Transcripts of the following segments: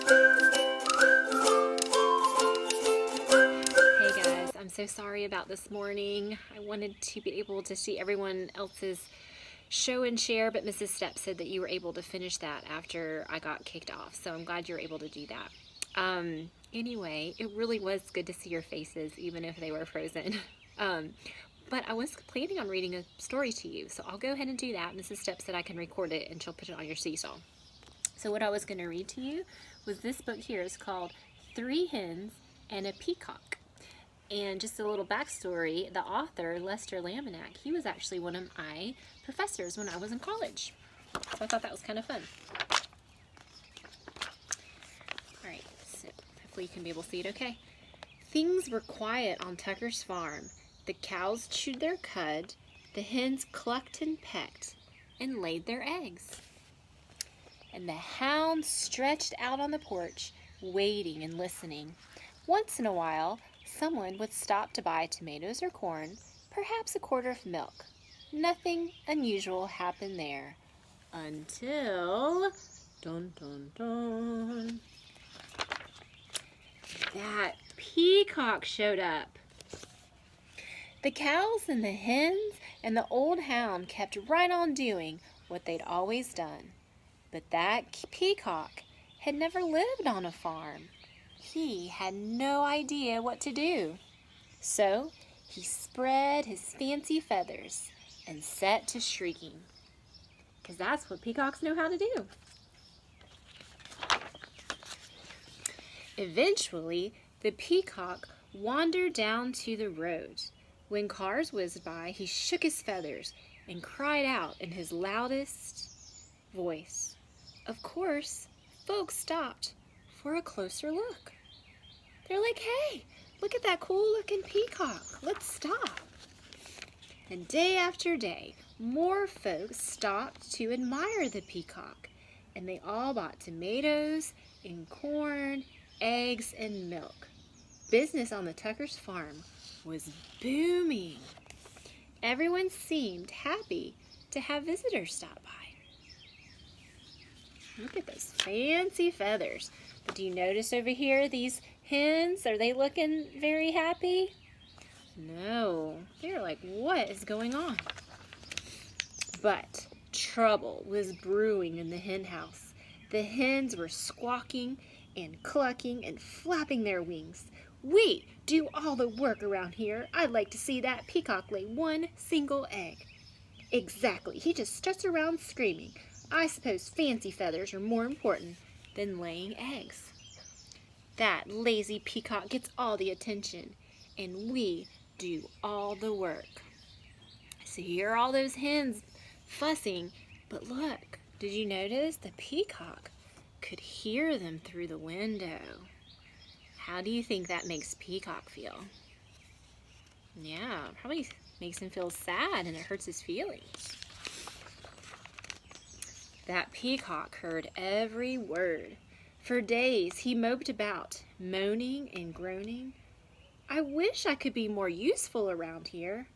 Hey guys, I'm so sorry about this morning. I wanted to be able to see everyone else's show and share, but Mrs. Stepp said that you were able to finish that after I got kicked off, so I'm glad you were able to do that. Anyway, it really was good to see your faces, even if they were frozen. But I was planning on reading a story to you, so I'll go ahead and do that. Mrs. Stepp said I can record it and she'll put it on your seesaw. So what I was going to read to you was this book here. It's called 3 Hens and a Peacock. And just a little backstory, the author, Lester Laminack, he was actually one of my professors when I was in college. So I thought that was kind of fun. Alright, so hopefully you can be able to see it okay. Things were quiet on Tucker's farm. The cows chewed their cud, the hens clucked and pecked, and laid their eggs. And the hounds stretched out on the porch, waiting and listening. Once in a while, someone would stop to buy tomatoes or corn, perhaps a quart of milk. Nothing unusual happened there until dun dun dun. That peacock showed up. The cows and the hens and the old hound kept right on doing what they'd always done. But that peacock had never lived on a farm. He had no idea what to do. So he spread his fancy feathers and set to shrieking. Because that's what peacocks know how to do. Eventually, the peacock wandered down to the road. When cars whizzed by, he shook his feathers and cried out in his loudest voice. Of course, folks stopped for a closer look. They're like, hey, look at that cool-looking peacock. Let's stop. And day after day, more folks stopped to admire the peacock. And they all bought tomatoes and corn, eggs, and milk. Business on the Tuckers' farm was booming. Everyone seemed happy to have visitors stop by. Look at those fancy feathers. But do you notice over here these hens? Are they looking very happy? No. They're like, what is going on? But trouble was brewing in the hen house. The hens were squawking and clucking and flapping their wings. We do all the work around here. I'd like to see that peacock lay one single egg. Exactly. He just struts around screaming. I suppose fancy feathers are more important than laying eggs. That lazy peacock gets all the attention, and we do all the work. So here are all those hens fussing, but look, did you notice the peacock could hear them through the window? How do you think that makes Peacock feel? Yeah, probably makes him feel sad and it hurts his feelings. That peacock heard every word. For days he moped about, moaning and groaning. I wish I could be more useful around here.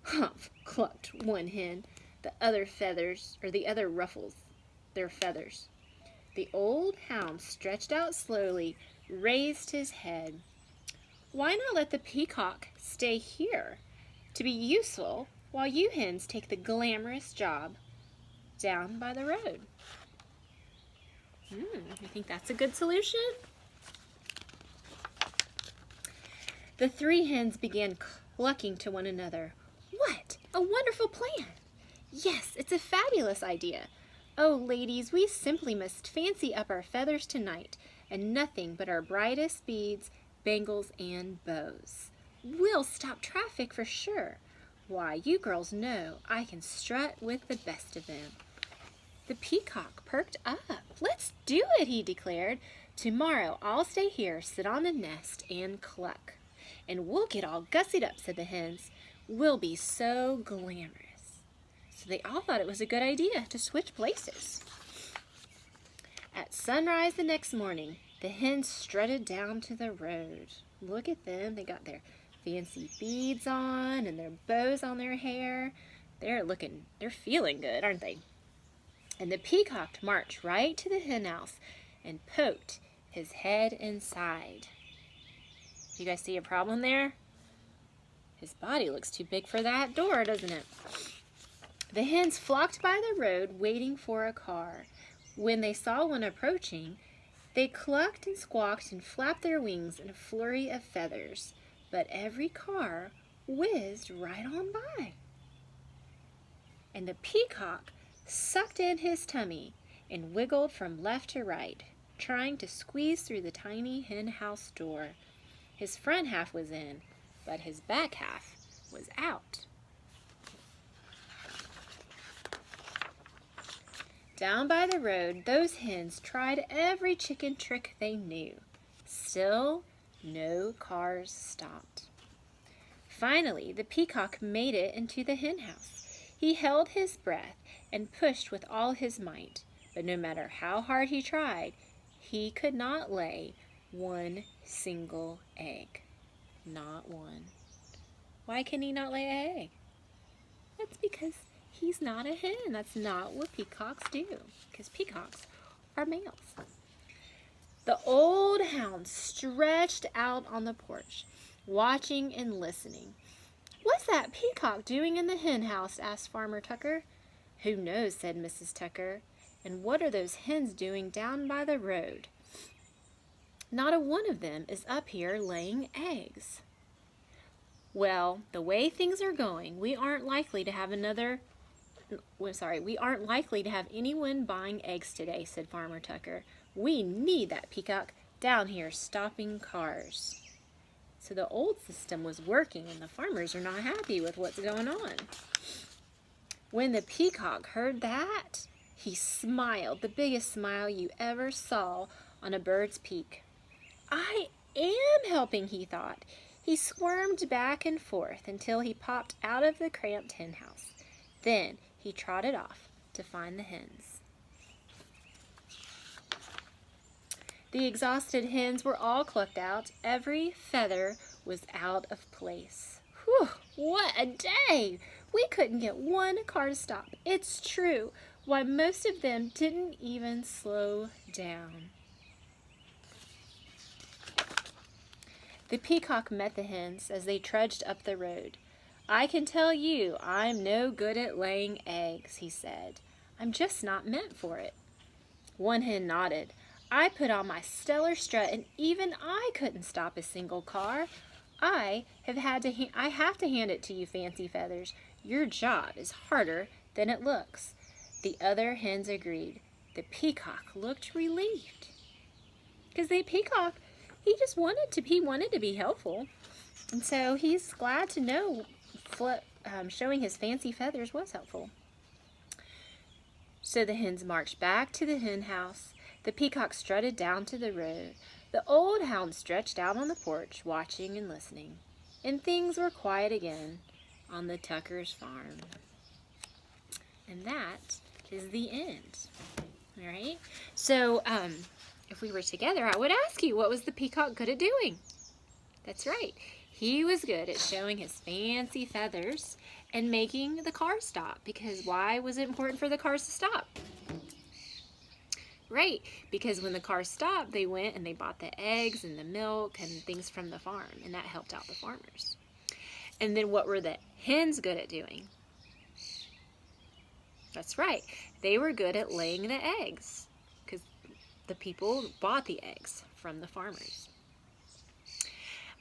Humph, clucked one hen. The other ruffles their feathers. The old hound stretched out slowly, raised his head. Why not let the peacock stay here to be useful while you hens take the glamorous job down by the road? You think that's a good solution? The 3 hens began clucking to one another. What a wonderful plan! Yes, it's a fabulous idea. Oh, ladies, we simply must fancy up our feathers tonight, and nothing but our brightest beads, bangles, and bows. We'll stop traffic for sure. Why, you girls know I can strut with the best of them. The peacock perked up. Let's do it, he declared. Tomorrow I'll stay here, sit on the nest, and cluck. And we'll get all gussied up, said the hens. We'll be so glamorous. So they all thought it was a good idea to switch places. At sunrise the next morning, the hens strutted down to the road. Look at them. They got their fancy beads on and their bows on their hair. They're feeling good, aren't they? And the peacock marched right to the hen house and poked his head inside. You guys see a problem there? His body looks too big for that door, doesn't it? The hens flocked by the road, waiting for a car. When they saw one approaching, they clucked and squawked and flapped their wings in a flurry of feathers. But every car whizzed right on by. And the peacock sucked in his tummy and wiggled from left to right, trying to squeeze through the tiny hen house door. His front half was in, but his back half was out. Down by the road, those hens tried every chicken trick they knew. Still, no cars stopped. Finally, the peacock made it into the hen house. He held his breath and pushed with all his might, but no matter how hard he tried, he could not lay one single egg. Not one. Why can he not lay an egg? That's because he's not a hen. That's not what peacocks do, because peacocks are males. The old hound stretched out on the porch, watching and listening. "What's that peacock doing in the hen house?" asked Farmer Tucker. "Who knows?" said Mrs. Tucker. "And what are those hens doing down by the road? Not a one of them is up here laying eggs." "Well, the way things are going, we aren't likely to have anyone buying eggs today," said Farmer Tucker. "We need that peacock down here stopping cars." So the old system was working, and the farmers are not happy with what's going on. When the peacock heard that, he smiled, the biggest smile you ever saw on a bird's beak. "I am helping," he thought. He squirmed back and forth until he popped out of the cramped hen house. Then he trotted off to find the hens. The exhausted hens were all clucked out. Every feather was out of place. Whew, what a day! We couldn't get one car to stop. It's true. Why, most of them didn't even slow down. The peacock met the hens as they trudged up the road. "I can tell you I'm no good at laying eggs," he said. "I'm just not meant for it." One hen nodded. "I put on my stellar strut, and even I couldn't stop a single car. I have to hand it to you, Fancy Feathers. Your job is harder than it looks." The other hens agreed. The peacock looked relieved, because the peacock, he wanted to be helpful, and so he's glad to know showing his fancy feathers was helpful. So the hens marched back to the hen house. The peacock strutted down to the road. The old hound stretched out on the porch, watching and listening. And things were quiet again on the Tuckers' farm. And that is the end. All right? So, if we were together, I would ask you, what was the peacock good at doing? That's right. He was good at showing his fancy feathers and making the cars stop. Because why was it important for the cars to stop? Right, because when the cars stopped, they went and they bought the eggs and the milk and things from the farm, and that helped out the farmers. And then what were the hens good at doing? That's right, they were good at laying the eggs, because the people bought the eggs from the farmers.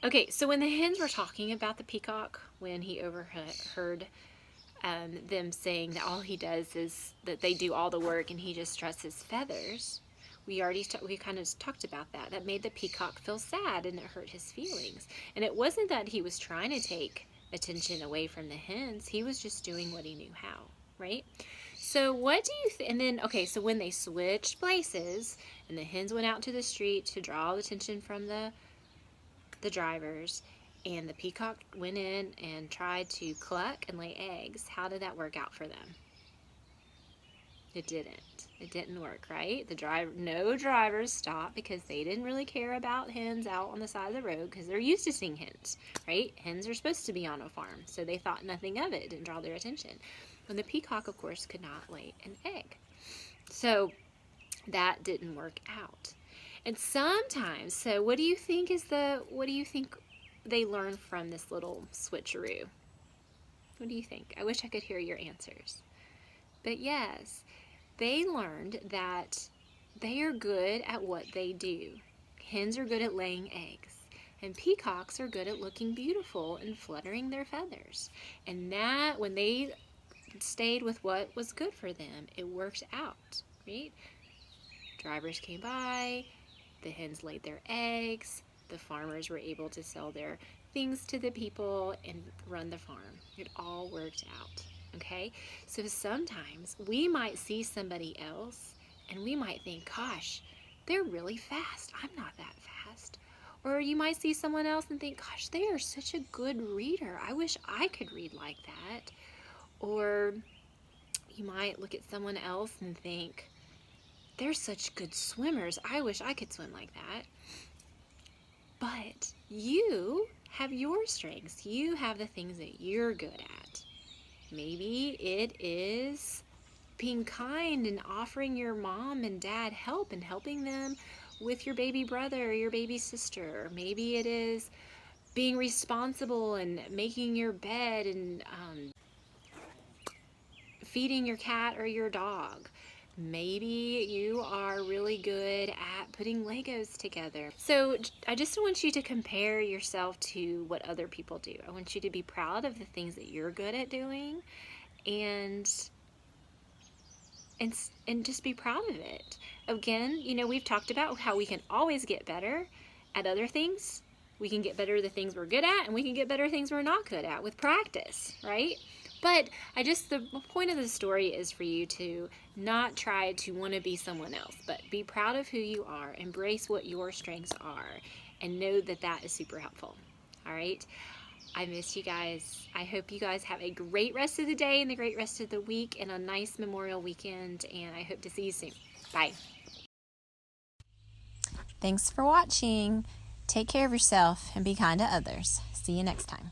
Okay, so when the hens were talking about the peacock, when he overheard them saying that all he does is that they do all the work and he just struts his feathers, we kind of talked about that. That made the peacock feel sad, and it hurt his feelings. And it wasn't that he was trying to take attention away from the hens. He was just doing what he knew how, right? So what do you think? And then, okay, so when they switched places and the hens went out to the street to draw the attention from the drivers, and the peacock went in and tried to cluck and lay eggs, how did that work out for them? It didn't. It didn't work, right? No drivers stopped, because they didn't really care about hens out on the side of the road, because they're used to seeing hens, right? Hens are supposed to be on a farm, so they thought nothing of it. It didn't draw their attention. And the peacock, of course, could not lay an egg. So that didn't work out. And sometimes, so what do you think they learn from this little switcheroo? What do you think? I wish I could hear your answers. But yes, they learned that they are good at what they do. Hens are good at laying eggs, and peacocks are good at looking beautiful and fluttering their feathers. And that, when they stayed with what was good for them, it worked out, right? Drivers came by, the hens laid their eggs, the farmers were able to sell their things to the people and run the farm. It all worked out, okay? So sometimes we might see somebody else and we might think, gosh, they're really fast. I'm not that fast. Or you might see someone else and think, gosh, they are such a good reader. I wish I could read like that. Or you might look at someone else and think, they're such good swimmers. I wish I could swim like that. But you have your strengths. You have the things that you're good at. Maybe it is being kind and offering your mom and dad help and helping them with your baby brother or your baby sister. Or maybe it is being responsible and making your bed and feeding your cat or your dog. Maybe you are really good at putting Legos together. So I just want you to compare yourself to what other people do. I want you to be proud of the things that you're good at doing and just be proud of it. Again, you know, we've talked about how we can always get better at other things. We can get better at the things we're good at, and we can get better at things we're not good at with practice, right? But the point of the story is for you to not try to want to be someone else, but be proud of who you are, embrace what your strengths are, and know that that is super helpful. All right? I miss you guys. I hope you guys have a great rest of the day and a great rest of the week and a nice Memorial weekend, and I hope to see you soon. Bye. Thanks for watching. Take care of yourself and be kind to others. See you next time.